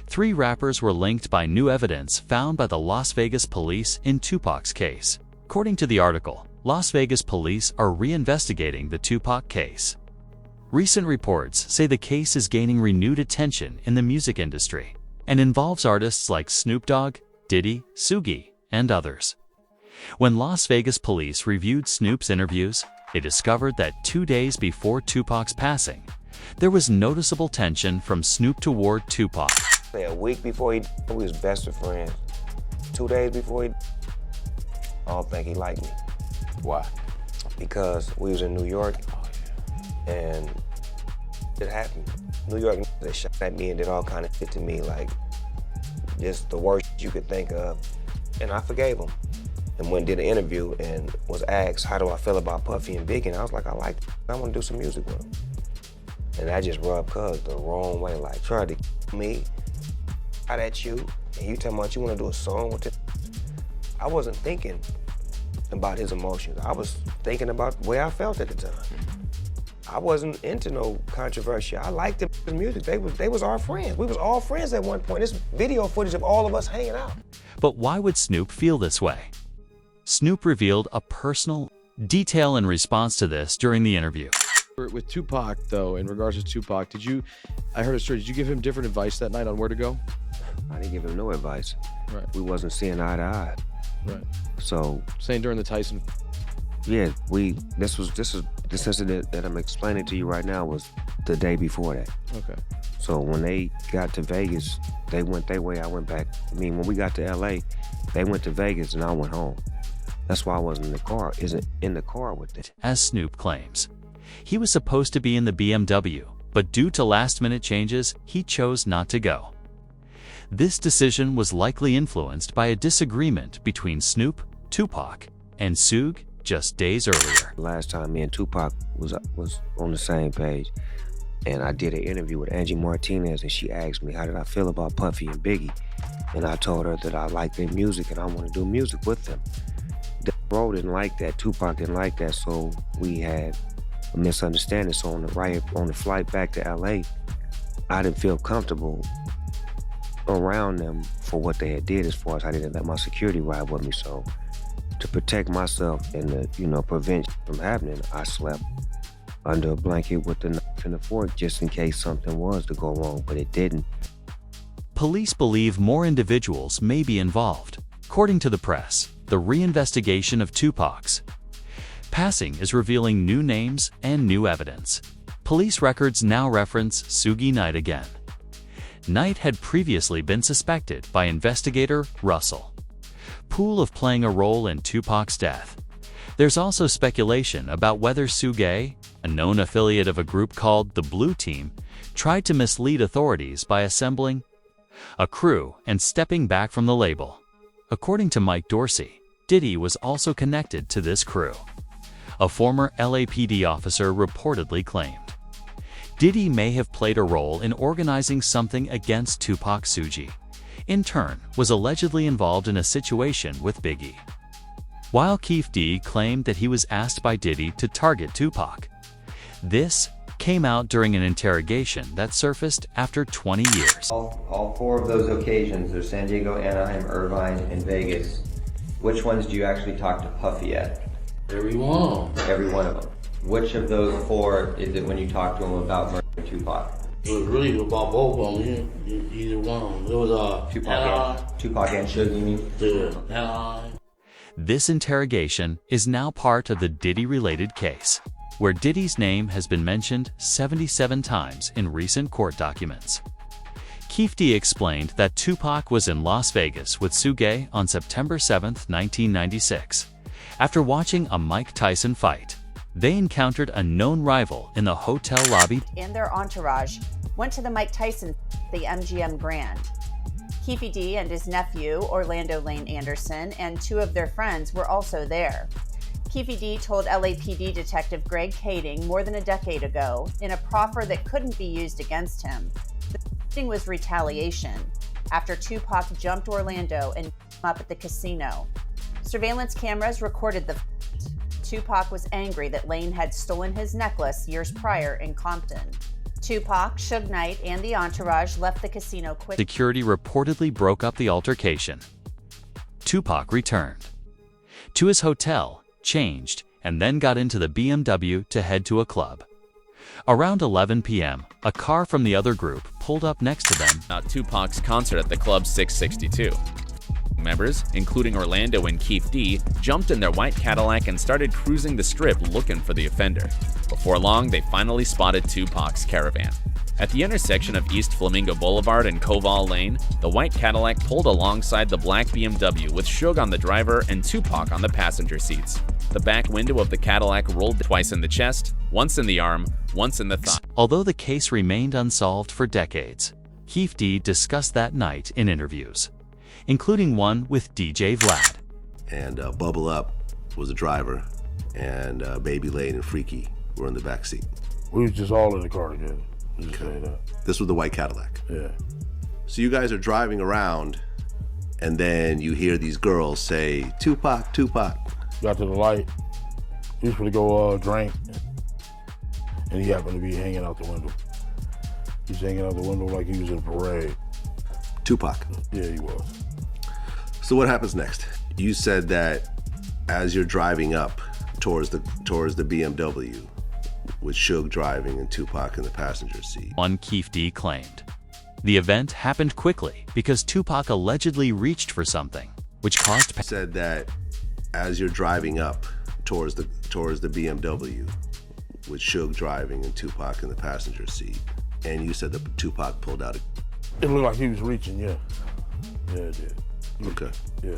Three rappers were linked by new evidence found by the Las Vegas police in Tupac's case. According to the article, Las Vegas police are reinvestigating the Tupac case. Recent reports say the case is gaining renewed attention in the music industry and involves artists like Snoop Dogg, Diddy, Sugi, and others. When Las Vegas police reviewed Snoop's interviews, they discovered that 2 days before Tupac's passing, there was noticeable tension from Snoop toward Tupac. A week before we was best of friends. 2 days before I don't think he liked me. Why? Because we was in New York, and it happened. New York, they shot at me and did all kind of shit to me, like just the worst you could think of. And I forgave him. And went and did an interview and was asked, how do I feel about Puffy and Biggie? And I was like, I like it. I want to do some music with them. And that just rubbed Cuz the wrong way, like, tried to kill me, out at you, and you tell me you want to do a song with it. I wasn't thinking about his emotions. I was thinking about the way I felt at the time. I wasn't into no controversy. I liked the music. They was our friends. We was all friends at one point. This video footage of all of us hanging out. But why would Snoop feel this way? Snoop revealed a personal detail in response to this during the interview. With Tupac, though, in regards to Tupac, I heard a story, did you give him different advice that night on where to go? I didn't give him no advice. Right. We wasn't seeing eye to eye. Right. So. Saying during the Tyson. Yeah, this incident that I'm explaining to you right now was the day before that. Okay. So when they got to Vegas, they went their way, I went back. I mean, when we got to LA, they went to Vegas and I went home. That's why I wasn't in the car with it. As Snoop claims, he was supposed to be in the BMW, but due to last-minute changes, he chose not to go. This decision was likely influenced by a disagreement between Snoop, Tupac, and Suge just days earlier. Last time me and Tupac was on the same page, and I did an interview with Angie Martinez, and she asked me, how did I feel about Puffy and Biggie? And I told her that I like their music and I want to do music with them. Bro didn't like that, Tupac didn't like that, so we had a misunderstanding. So on the flight back to LA, I didn't feel comfortable around them for what they had did, as far as I didn't let my security ride with me. So to protect myself and to, prevent from happening, I slept under a blanket with the knife and the fork just in case something was to go wrong, but it didn't. Police believe more individuals may be involved. According to the press, the reinvestigation of Tupac's passing is revealing new names and new evidence. Police records now reference Suge Knight again. Knight had previously been suspected by investigator Russell Poole of playing a role in Tupac's death. There's also speculation about whether Suge, a known affiliate of a group called the Blue Team, tried to mislead authorities by assembling a crew and stepping back from the label. According to Mike Dorsey, Diddy was also connected to this crew. A former LAPD officer reportedly claimed Diddy may have played a role in organizing something against Tupac. Suge, in turn, was allegedly involved in a situation with Biggie. While Keefe D claimed that he was asked by Diddy to target Tupac. This came out during an interrogation that surfaced after 20 years. All four of those occasions, there's San Diego, Anaheim, Irvine, and Vegas. Which ones do you actually talk to Puffy at? Every one. Every one of them. Which of those four is it when you talk to him about murdering Tupac? It was really about both of them, either one. It was Tupac and Suge, you mean? Yeah, This interrogation is now part of the Diddy-related case, where Diddy's name has been mentioned 77 times in recent court documents. Keefe D explained that Tupac was in Las Vegas with Suge on September 7, 1996. After watching a Mike Tyson fight, they encountered a known rival in the hotel lobby. And their entourage went to the Mike Tyson, the MGM Grand. Keefe D and his nephew, Orlando Lane Anderson, and two of their friends were also there. Keefe D told LAPD Detective Greg Kading more than a decade ago, in a proffer that couldn't be used against him, the shooting was retaliation after Tupac jumped Orlando and beat him up at the casino. Surveillance cameras recorded the fight. Tupac was angry that Lane had stolen his necklace years prior in Compton. Tupac, Suge Knight, and the entourage left the casino quickly. Security reportedly broke up the altercation. Tupac returned to his hotel, changed, and then got into the BMW to head to a club. Around 11 p.m., a car from the other group pulled up next to them at Tupac's concert at the Club 662. Members, including Orlando and Keith D, jumped in their white Cadillac and started cruising the strip looking for the offender. Before long, they finally spotted Tupac's caravan. At the intersection of East Flamingo Boulevard and Koval Lane, the white Cadillac pulled alongside the black BMW with Suge on the driver and Tupac on the passenger seats. The back window of the Cadillac rolled twice in the chest, once in the arm, once in the thigh. Although the case remained unsolved for decades, Keith D discussed that night in interviews, including one with DJ Vlad. And Bubble Up was the driver, and Baby Lane and Freaky were in the back seat. We was just all in the car together. Just Okay. say that. This was the white Cadillac. Yeah. So you guys are driving around, and then you hear these girls say, Tupac, Tupac. Got to the light. He was gonna go drink, and he happened to be hanging out the window. He's hanging out the window like he was in a parade. Tupac. Yeah, he was. So what happens next? You said that as you're driving up towards the BMW, with Suge driving and Tupac in the passenger seat. One Keith D claimed. The event happened quickly because Tupac allegedly reached for something, which caused Said that as you're driving up towards the BMW, with Suge driving and Tupac in the passenger seat, and you said that Tupac pulled out a... It looked like he was reaching, yeah. Yeah, it did. Okay. Yeah.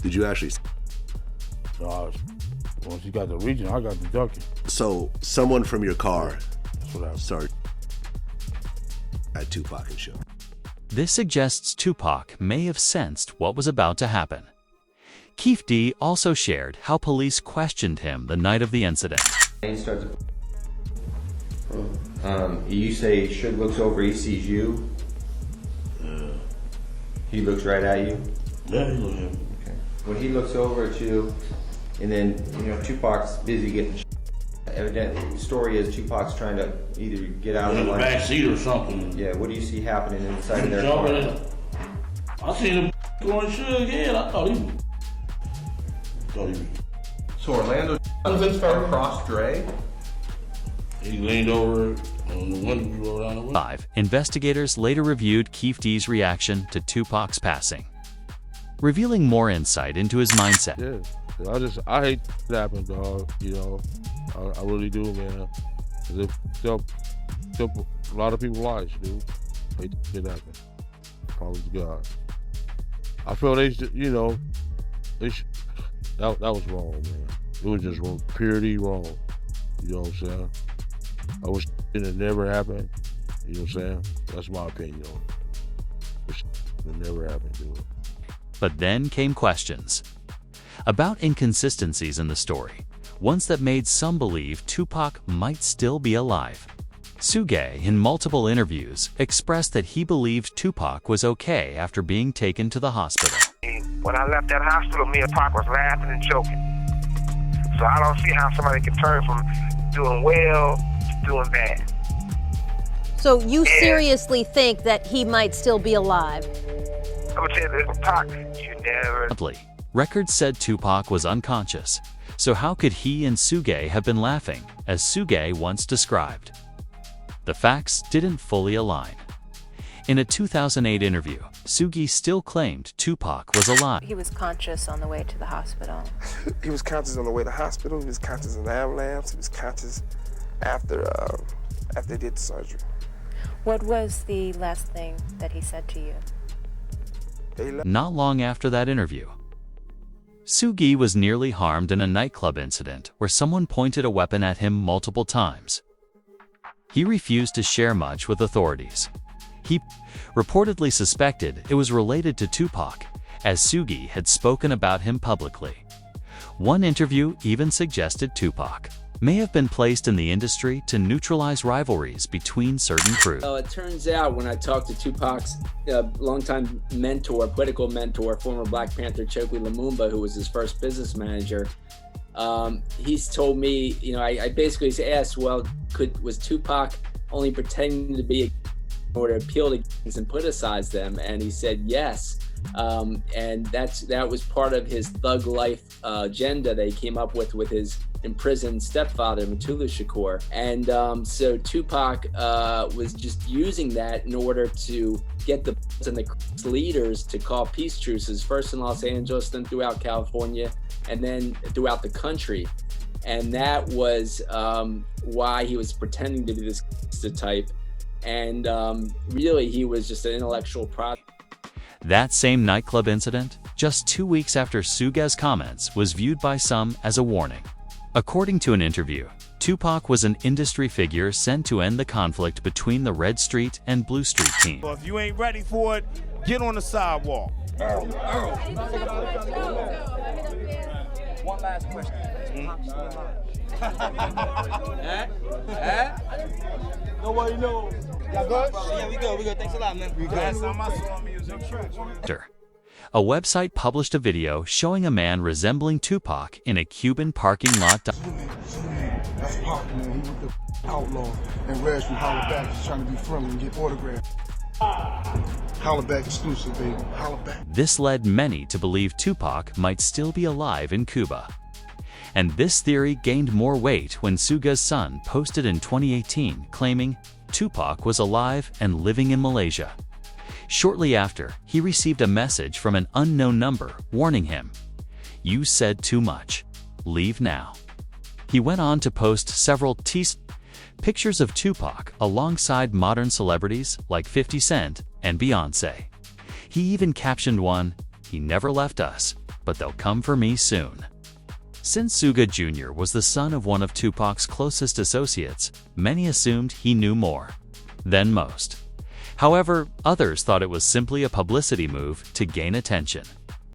Did you actually... No, once he got the reaching, I got the ducking. So someone from your car That's what happened. started at Tupac and Suge. This suggests Tupac may have sensed what was about to happen. Keith D also shared how police questioned him the night of the incident. He starts. You say Suge looks over, he sees you. He looks right at you. Yeah, he looked at me. Okay. When he looks over at you, and then Tupac's busy getting. Evidently, the story is Tupac's trying to either get out In of the the back line. seat or something. Yeah. What do you see happening inside of their Jumping car? in. I seen him going Suge head. I thought he was. So Orlando across Dre. He leaned over on the window, we rolled down the window. 5. Investigators later reviewed Keith D's reaction to Tupac's passing, revealing more insight into his mindset. Yeah, I hate that happens, dog. I really do, man. 'Cause it took a lot of people's lives, dude. Hate that happen. Probably to God. I feel they should, that was wrong, man. It was just wrong, purely wrong. You know what I'm saying? I wish it never happened. You know what I'm saying? That's my opinion on it. Wish it never happened, dude. But then came questions about inconsistencies in the story, ones that made some believe Tupac might still be alive. Suge, in multiple interviews, expressed that he believed Tupac was okay after being taken to the hospital. When I left that hospital, me and Pac was laughing and joking. So I don't see how somebody can turn from doing well to doing bad. So you seriously think that he might still be alive? I'm gonna tell you this, Pac, you never. Records said Tupac was unconscious, so how could he and Suge have been laughing, as Suge once described? The facts didn't fully align. In a 2008 interview, Suge still claimed Tupac was alive. He was conscious on the way to the hospital. He was conscious on the way to the hospital. He was conscious in the ambulance. He was conscious after they did the surgery. What was the last thing that he said to you? Not long after that interview, Suge was nearly harmed in a nightclub incident where someone pointed a weapon at him multiple times. He refused to share much with authorities. He reportedly suspected it was related to Tupac, as Suge had spoken about him publicly. One interview even suggested Tupac may have been placed in the industry to neutralize rivalries between certain crews. It turns out when I talked to Tupac's longtime mentor, political mentor, former Black Panther Chokwe Lumumba, who was his first business manager, He's told me, you know, I basically asked, well, was Tupac only pretending to be in order to appeal to gangs and politicize them? And he said yes. And that was part of his thug life agenda that he came up with his imprisoned stepfather, Tupac Shakur. And so Tupac was just using that in order to get the and the leaders to call peace truces, first in Los Angeles, then throughout California, and then throughout the country. And that was why he was pretending to be this type. And really, he was just an intellectual product. That same nightclub incident, just 2 weeks after Suga's comments, was viewed by some as a warning. According to an interview, Tupac was an industry figure sent to end the conflict between the Red Street and Blue Street team. Well, if you ain't ready for it, get on the sidewalk. One last question. Nobody knows. Y'all good? Yeah, we good. We good. Thanks a lot, man. We good. Last time I saw music. A website published a video showing a man resembling Tupac in a Cuban parking lot. That's Pac, man. He was the outlaw. And Reg from Holla Back is trying to be friendly and get autographs. Holla Back exclusive, baby. Holla Back. This led many to believe Tupac might still be alive in Cuba. And this theory gained more weight when Suga's son posted in 2018 claiming Tupac was alive and living in Malaysia. Shortly after, he received a message from an unknown number warning him, "You said too much. Leave now." He went on to post several pictures of Tupac alongside modern celebrities like 50 Cent and Beyoncé. He even captioned one, "He never left us, but they'll come for me soon." Since Suga Jr. was the son of one of Tupac's closest associates, many assumed he knew more than most. However, others thought it was simply a publicity move to gain attention.